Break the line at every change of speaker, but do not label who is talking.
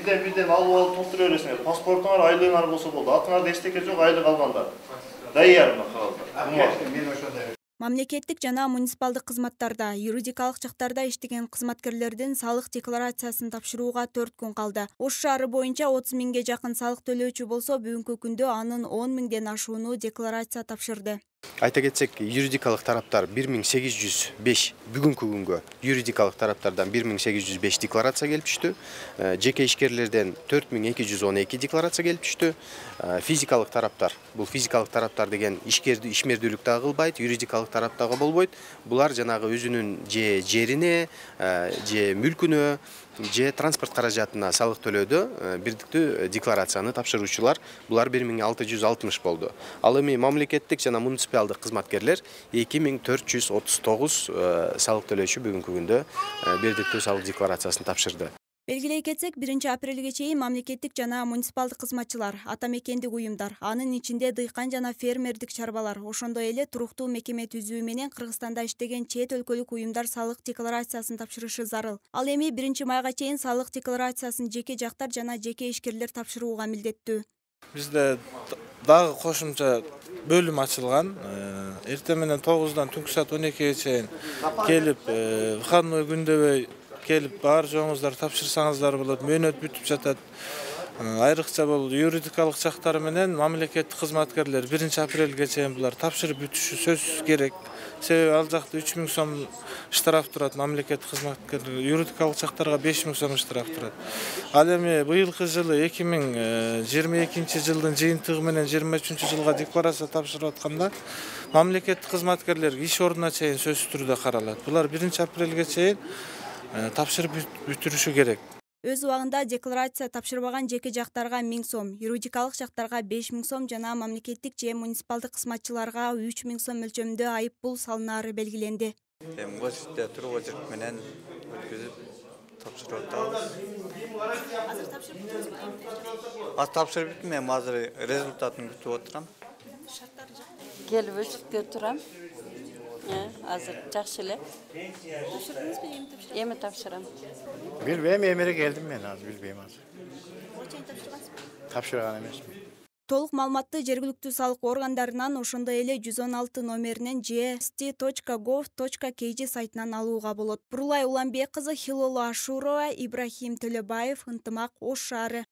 бирден алып алып толтура бересиңер. Паспортуңар айлыгыңар болсо болду. Атыңарда эчтеке жок, айлык алганда. Даяр мына кагаздар. Мен ошондой.
Мамлекеттик жана муниципалдык кызматтарда, юридикалык жактарда иштеген кызматкерлердин салык декларациясын тапшырууга 4 күн калды. Ош шаары боюнча 30 миңге жакын салык төлөөчү болсо, бүгүнкү күндө анын 10 миңден ашууну декларация тапшырды.
Айта кетсек, юридикалык тараптар 1805, бүгүнкү күнгө юридикалык тараптардан 1805 декларация келип түштү. Жеке ишкерлерден 4212 декларация келип түштү. Физикалык тараптар, бул физикалык тараптар деген ишмердүүлүк да кылбайт, юридикалык тараптагы болбойт. Булар жанагы өзүнүн же жерине, же мүлкүнө, же транспорт каражатына салык төлөөдө бирдиктүү декларацияны тапшыруучулар. Булар 1660 болду. Ал эми мамлекеттик жана муниципалдык кызматкерлер 2439 салык төлөөчү бүгүнкү күндө бирдиктүү салык декларациясын тапшырды.
Белгилей кетсек, 1 апрелге чейин мамлекеттик жана муниципалдык кызматчылар, ата мекендик уюмдар, анын ичинде дыйкан жана фермердик чарбалар, ошондой эле туруктуу мекеме түзүү менен Кыргызстанда иштеген чет өлкөлүк уюмдар салык декларациясын тапшырышы зарыл. Ал эми 1 майга чейин салык декларациясын жеке жактар жана жеке ишкерлер тапшырууга милдеттүү.
Бизде дагы кошумча бөлүм ачылган. Эртең менен 9-дан түнкү саат 12-ге чейин келип, выходной күндөбөй келип бар жоңуздар тапшырсаңыздар болот. Мөөнөт бүтүп жатат. Айрыкча бул юридикалык жактары менен мамлекеттик кызматкерлер 1 апрелге чейин булар тапшырып бүтүшү сөзсүз керек. Себеби ал жакта 3000 сом штраф турат, мамлекеттик кызматкерлер, юридикалык жактарга 5000 сом штраф турат. Ал эми быйылкы жылы 2022 жылдын жыйынтыгы менен 23 жылга декларация тапшырып атканда мамлекеттик кызматкерлерге иш ордуна чейин сөзсүз түрдө каралат. Булар 1 апрелге чейин тапшырып бүтүрүшү керек.
Өз убагында декларация тапшырбаган жеке жактарга 1000 сом, юридикалык жактарга 5000 сом жана мамлекеттик же муниципалдык кызматчыларга 3000 сом мөлчөрүндө айып пул салынары белгиленди.
Очередте туруп очередь менен өткүзүп тапшырып атабыз.
Азыр тапшырып бүттүңүзбү?
Тапшырып бүттүм, мен азыр результатын күтүп отурам.
Шарттары жакшы.
Келип очередке турам. Азыр жакшы эле.
Тапшырдыңызбы, эми тапшырасызбы?
Эми тапшырам.
Билбейм, эмере келдим мен азыр, билбейм азыр.
Качан тапшыргансызбы?
Тапшырган эмесмин.
Толук маалыматты жергиликтүү салык органдарынан, ошондой эле 116 номеринен же st.gov.kg сайтынан алууга болот. Бурулай Уланбек кызы, Хилоло Ашурова, Ибрахим Төлөбаев, Ынтымак, Ош шаары.